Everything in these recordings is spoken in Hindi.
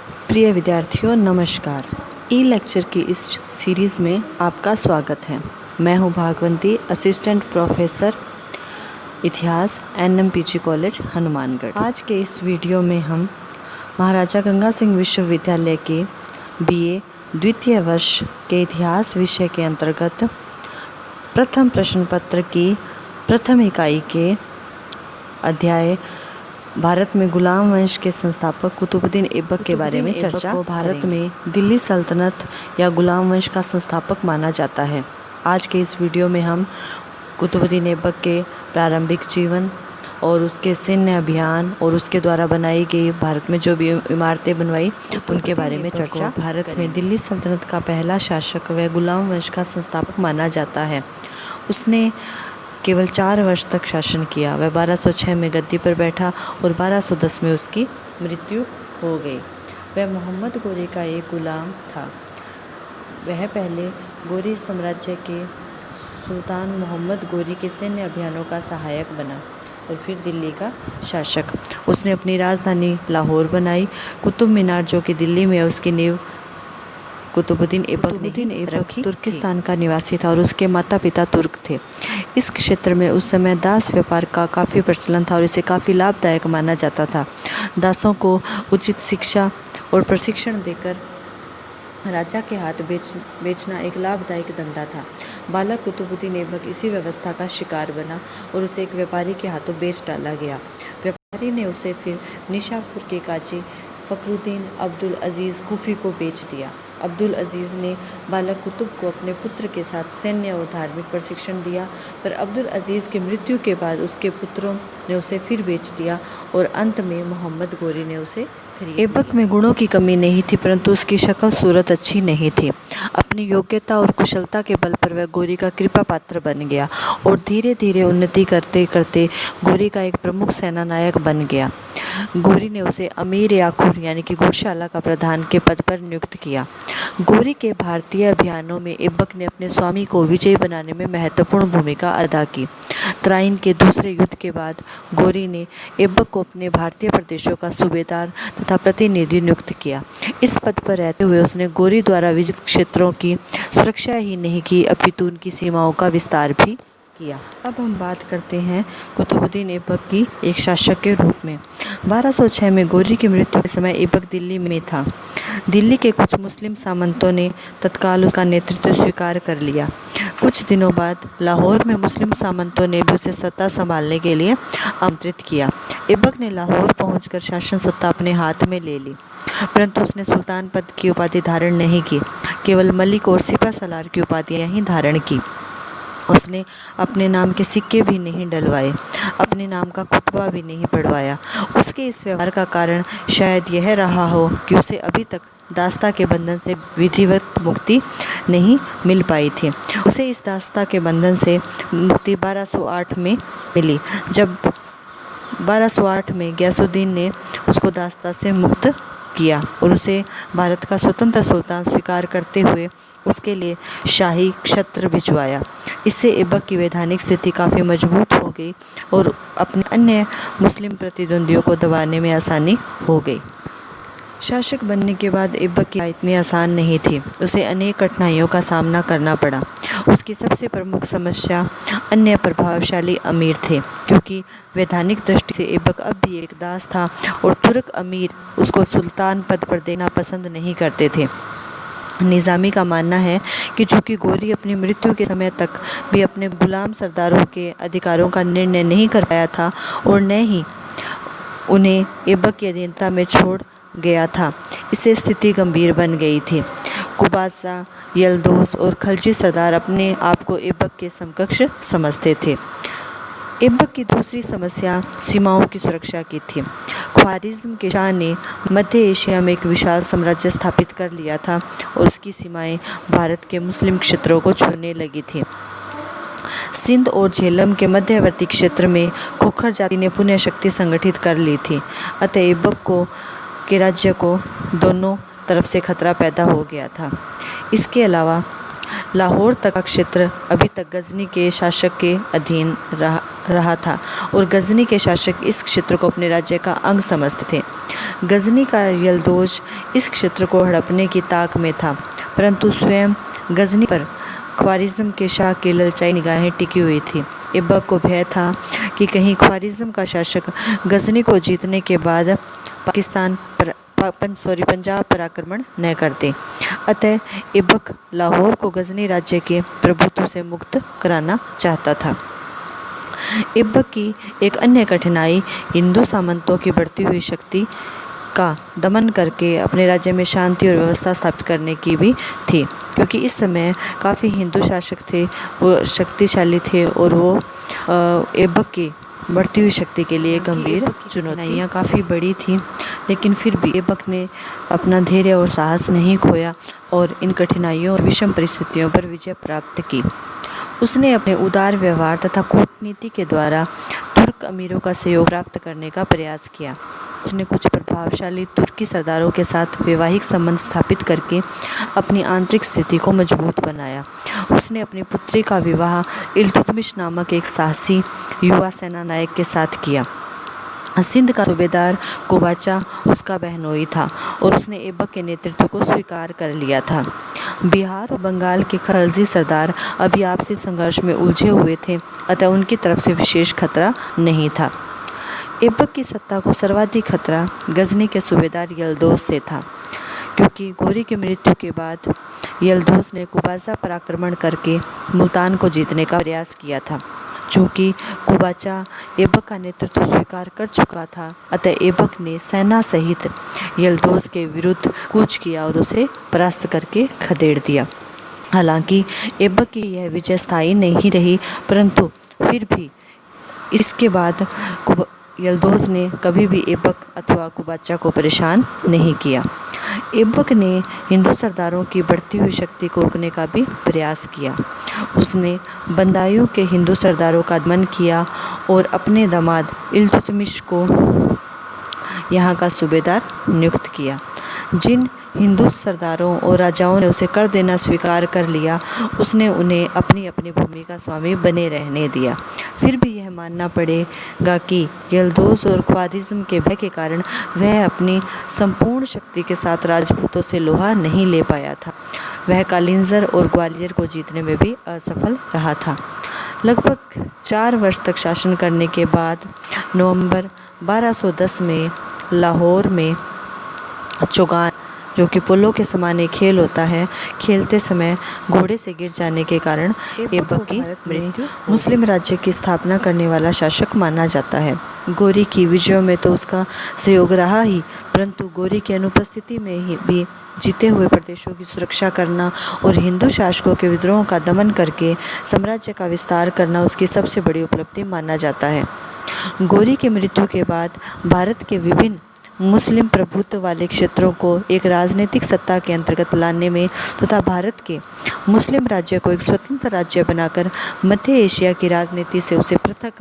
प्रिय विद्यार्थियों नमस्कार। ई लेक्चर की इस सीरीज़ में आपका स्वागत है। मैं हूं भागवंती, असिस्टेंट प्रोफेसर इतिहास NMPG कॉलेज हनुमानगढ़। आज के इस वीडियो में हम महाराजा गंगा सिंह विश्वविद्यालय के BA द्वितीय वर्ष के इतिहास विषय के अंतर्गत प्रथम प्रश्न पत्र की प्रथम इकाई के अध्याय भारत में गुलाम वंश के संस्थापक कुतुबुद्दीन ऐबक के बारे में चर्चा को भारत में दिल्ली सल्तनत या गुलाम वंश का संस्थापक माना जाता है। आज के इस वीडियो में हम कुतुबुद्दीन ऐबक के प्रारंभिक जीवन और उसके सैन्य अभियान और उसके द्वारा बनाई गई भारत में जो भी इमारतें बनवाई उनके बारे में चर्चा। भारत में दिल्ली सल्तनत का पहला शासक व गुलाम वंश का संस्थापक माना जाता है। उसने केवल 4 वर्ष तक शासन किया। वह 1206 में गद्दी पर बैठा और 1210 में उसकी मृत्यु हो गई। वह मोहम्मद गोरी का एक गुलाम था। वह पहले गोरी साम्राज्य के सुल्तान मोहम्मद गोरी के सैन्य अभियानों का सहायक बना और फिर दिल्ली का शासक। उसने अपनी राजधानी लाहौर बनाई। कुतुब मीनार जो कि दिल्ली में है उसकी नींव कुतुबुद्दीन ऐबक तुर्किस्तान का निवासी था और उसके माता पिता तुर्क थे। इस क्षेत्र में उस समय दास व्यापार का काफ़ी प्रचलन था और इसे काफ़ी लाभदायक माना जाता था। दासों को उचित शिक्षा और प्रशिक्षण देकर राजा के हाथ बेचना एक लाभदायक धंधा था। बालक कुतुबुद्दीन ऐबक इसी व्यवस्था का शिकार बना और उसे एक व्यापारी के हाथों बेच डाला गया। व्यापारी ने उसे फिर निशापुर के काजी फखरुद्दीन अब्दुल अजीज़ कुफी को बेच दिया। अब्दुल अजीज़ ने बालक कुतुब को अपने पुत्र के साथ सैन्य और धार्मिक प्रशिक्षण दिया, पर अब्दुल अजीज़ की मृत्यु के बाद उसके पुत्रों ने उसे फिर बेच दिया और अंत में मोहम्मद गोरी ने उसे खरीद। ऐबक में गुणों की कमी नहीं थी, परंतु उसकी शक्ल सूरत अच्छी नहीं थी। अपनी योग्यता और कुशलता के बल पर वह गोरी का कृपा पात्र बन गया और धीरे धीरे उन्नति करते करते गोरी का एक प्रमुख सेना नायक बन गया। गोरी ने उसे अमीर याकुर यानी कि घुड़शाला का प्रधान के पद पर नियुक्त किया। गोरी के भारतीय अभियानों में ऐबक ने अपने स्वामी को विजयी बनाने में महत्वपूर्ण भूमिका अदा की। तराइन के दूसरे युद्ध के बाद गोरी ने ऐबक को अपने भारतीय प्रदेशों का सूबेदार तथा प्रतिनिधि नियुक्त किया। इस पद पर रहते हुए उसने गोरी द्वारा विजित क्षेत्रों की सुरक्षा ही नहीं की अपितु उनकी सीमाओं का विस्तार भी किया। अब हम बात करते हैं कुतुबुद्दीन ऐबक की एक शासक के रूप में। 1206 में गोरी की मृत्यु के समय ऐबक दिल्ली में था। दिल्ली के कुछ मुस्लिम सामंतों ने तत्काल उसका नेतृत्व स्वीकार कर लिया। कुछ दिनों बाद लाहौर में मुस्लिम सामंतों ने भी उसे सत्ता संभालने के लिए आमंत्रित किया। ऐबक ने लाहौर पहुंचकर शासन सत्ता अपने हाथ में ले ली, परंतु उसने सुल्तान पद की उपाधि धारण नहीं की, केवल मलिक और सिपह सलार की उपाधियां ही धारण की। उसने अपने नाम के सिक्के भी नहीं डलवाए, अपने नाम का खुतबा भी नहीं पढ़वाया। उसके इस व्यवहार का कारण शायद यह रहा हो कि उसे अभी तक दास्ता के बंधन से विधिवत मुक्ति नहीं मिल पाई थी। उसे इस दास्ता के बंधन से मुक्ति 1208 में मिली, जब 1208 में गयासुद्दीन ने उसको दास्ता से मुक्त किया और उसे भारत का स्वतंत्र सुल्तान स्वीकार करते हुए उसके लिए शाही छत्र भिजवाया। इससे ऐबक की वैधानिक स्थिति काफ़ी मजबूत हो गई और अपने अन्य मुस्लिम प्रतिद्वंदियों को दबाने में आसानी हो गई। शासक बनने के बाद ऐबक की इतनी आसान नहीं थी। उसे अनेक कठिनाइयों का सामना करना पड़ा। उसकी सबसे प्रमुख समस्या अन्य प्रभावशाली अमीर थे, क्योंकि वैधानिक दृष्टि से ऐबक अब भी एक दास था और तुर्क अमीर उसको सुल्तान पद पर देना पसंद नहीं करते थे। निज़ामी का मानना है कि चूँकि गोरी अपनी मृत्यु के समय तक भी अपने गुलाम सरदारों के अधिकारों का निर्णय नहीं कर पाया था और न ही उन्हें ऐबक की अधीनता में छोड़ गया था, इससे स्थिति गंभीर बन गई थी। कुबासा, यल्दोस और खलजी सरदार अपने आप को ऐबक के समकक्ष समझते थे। ऐबक की दूसरी समस्या सीमाओं की सुरक्षा की थी। ख्वारिज़्म के शाह ने मध्य एशिया में एक विशाल साम्राज्य स्थापित कर लिया था और उसकी सीमाएं भारत के मुस्लिम क्षेत्रों को छूने लगी थी। सिंध और झेलम के मध्यवर्ती क्षेत्र में खोखर जाति ने पुण्य शक्ति संगठित कर ली थी, अतः ऐबक के राज्य को दोनों तरफ से खतरा पैदा हो गया था। इसके अलावा लाहौर तक का क्षेत्र अभी तक गजनी के शासक के अधीन रहा था और गजनी के शासक इस क्षेत्र को अपने राज्य का अंग समझते थे। गजनी का यल्दोज इस क्षेत्र को हड़पने की ताक में था, परंतु स्वयं गजनी पर ख्वारिज़्म के शाह की ललचाई निगाहें टिकी हुई थी। ऐबक को भय था कि कहीं ख्वारिज़्म का शासक गजनी को जीतने के बाद पंजाब पर आक्रमण न कर दे। अतः ऐबक लाहौर को गजनी राज्य के प्रभुत्व से मुक्त कराना चाहता था। ऐबक की एक अन्य कठिनाई हिंदू सामंतों की बढ़ती हुई शक्ति का दमन करके अपने राज्य में शांति और व्यवस्था स्थापित करने की भी थी, क्योंकि इस समय काफ़ी हिंदू शासक थे, वो शक्तिशाली थे और वो ऐबक की बढ़ती हुई शक्ति के लिए गंभीर चुनौतियाँ काफ़ी बड़ी थी। लेकिन फिर भी ऐबक ने अपना धैर्य और साहस नहीं खोया और इन कठिनाइयों और विषम परिस्थितियों पर विजय प्राप्त की। उसने अपने उदार व्यवहार तथा कूटनीति के द्वारा तुर्क अमीरों का सहयोग प्राप्त करने का प्रयास किया। उसने कुछ प्रभावशाली तुर्की सरदारों के साथ वैवाहिक संबंध स्थापित करके अपनी आंतरिक स्थिति को मजबूत बनाया। उसने अपनी पुत्री का विवाह इल्तुतमिश नामक एक साहसी युवा सेना नायक के साथ किया। सिंध का सूबेदार कुबाचा उसका बहनोई था और उसने ऐबक के नेतृत्व को स्वीकार कर लिया था। बिहार और बंगाल के खलजी सरदार अभी आपसी संघर्ष में उलझे हुए थे, अतः उनकी तरफ से विशेष खतरा नहीं था। ऐबक की सत्ता को सर्वाधिक खतरा गजनी के सूबेदार यल्दोज से था, क्योंकि गोरी की मृत्यु के बाद यल्दोज ने कुबाचा पर आक्रमण करके मुल्तान को जीतने का प्रयास किया था। चूँकि कुबाचा ऐबक का नेतृत्व स्वीकार कर चुका था, अतः ऐबक ने सेना सहित यल्दोज के विरुद्ध कूच किया और उसे परास्त करके खदेड़ दिया। हालांकि ऐबक की यह विजय स्थायी नहीं रही, परंतु फिर भी इसके बाद यल्दोज ने कभी भी ऐबक अथवा कुबाचा को परेशान नहीं किया। ऐबक ने हिंदू सरदारों की बढ़ती हुई शक्ति को रोकने का भी प्रयास किया। उसने बंदायूं के हिंदू सरदारों का दमन किया और अपने दामाद इल्तुतमिश को यहाँ का सूबेदार नियुक्त किया। जिन हिंदू सरदारों और राजाओं ने उसे कर देना स्वीकार कर लिया, उसने उन्हें अपनी अपनी भूमि का स्वामी बने रहने दिया। फिर भी यह मानना पड़ेगा कि यल्दोज और ख्वारिज़्म के भय के कारण वह अपनी संपूर्ण शक्ति के साथ राजपूतों से लोहा नहीं ले पाया था। वह कालिंजर और ग्वालियर को जीतने में भी असफल रहा था। लगभग 4 वर्ष तक शासन करने के बाद नवंबर 1210 में लाहौर में चौगान, जो कि पुलों के समान एक खेल होता है, खेलते समय घोड़े से गिर जाने के कारण ऐबक की मृत्यु मुस्लिम राज्य की स्थापना करने वाला शासक माना जाता है। गोरी की विजयों में तो उसका सहयोग रहा ही, परंतु गोरी की अनुपस्थिति में ही भी जीते हुए प्रदेशों की सुरक्षा करना और हिंदू शासकों के विद्रोहों का दमन करके साम्राज्य का विस्तार करना उसकी सबसे बड़ी उपलब्धि माना जाता है। गोरी की मृत्यु के बाद भारत के विभिन्न मुस्लिम प्रभुत्व वाले क्षेत्रों को एक राजनीतिक सत्ता के अंतर्गत लाने में तथा भारत के मुस्लिम राज्य को एक स्वतंत्र राज्य बनाकर मध्य एशिया की राजनीति से उसे पृथक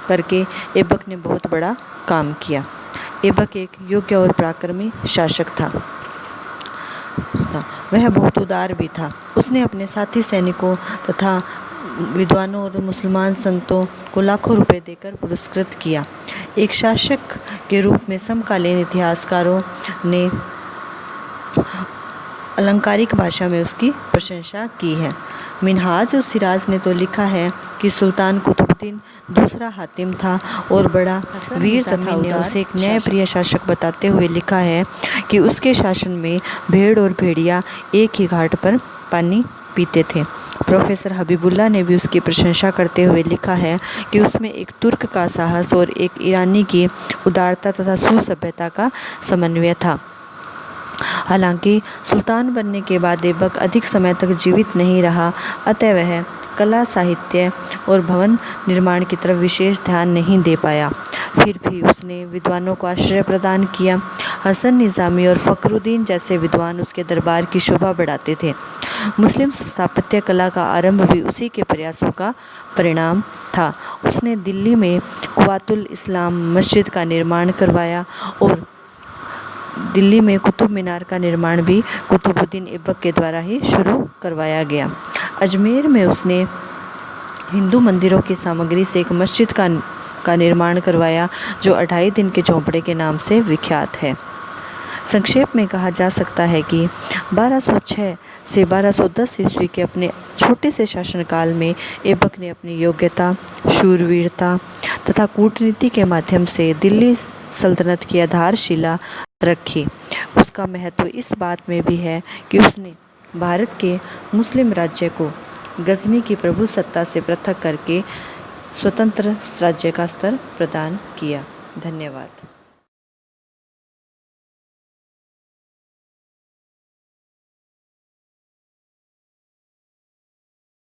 करके ऐबक ने बहुत बड़ा काम किया। ऐबक एक योग्य और पराक्रमी शासक था। वह बहुत उदार भी था। उसने अपने साथी सैनिकों तथा विद्वानों और मुसलमान संतों को लाखों रुपए देकर पुरस्कृत किया। एक शासक के रूप में समकालीन इतिहासकारों ने अलंकारिक भाषा में उसकी प्रशंसा की है। मिनहाज और सिराज ने तो लिखा है कि सुल्तान कुतुबुद्दीन दूसरा हातिम था और बड़ा वीर तथा उदार, उसे एक न्यायप्रिय शासक बताते हुए लिखा है कि उसके शासन में भेड़ और भेड़िया एक ही घाट पर पानी पीते थे। प्रोफेसर हबीबुल्लाह ने भी उसकी प्रशंसा करते हुए लिखा है कि उसमें एक तुर्क का साहस और एक ईरानी की उदारता तथा सुसभ्यता का समन्वय था। हालांकि सुल्तान बनने के बाद ऐबक अधिक समय तक जीवित नहीं रहा, अतः वह कला, साहित्य और भवन निर्माण की तरफ विशेष ध्यान नहीं दे पाया। फिर भी उसने विद्वानों को आश्रय प्रदान किया। हसन निज़ामी और फ़खरुद्दीन जैसे विद्वान उसके दरबार की शोभा बढ़ाते थे। मुस्लिम स्थापत्य कला का आरंभ भी उसी के प्रयासों का परिणाम था। उसने दिल्ली में कुव्वातुल इस्लाम मस्जिद का निर्माण करवाया और दिल्ली में कुतुब मीनार का निर्माण भी कुतुबुद्दीन ऐबक के द्वारा ही शुरू करवाया गया। अजमेर में उसने हिंदू मंदिरों की सामग्री से एक मस्जिद का का निर्माण करवाया, जो 2.5 दिन के झोंपड़े के नाम से विख्यात है। संक्षेप में कहा जा सकता है कि 1206 से 1210 ईस्वी के अपने छोटे से शासनकाल में ऐबक ने अपनी योग्यता, शूरवीरता तथा कूटनीति के माध्यम से दिल्ली सल्तनत की आधारशिला रखी। उसका महत्व इस बात में भी है कि उसने भारत के मुस्लिम राज्य को गजनी की प्रभुसत्ता से पृथक करके स्वतंत्र राज्य का स्तर प्रदान किया। धन्यवाद।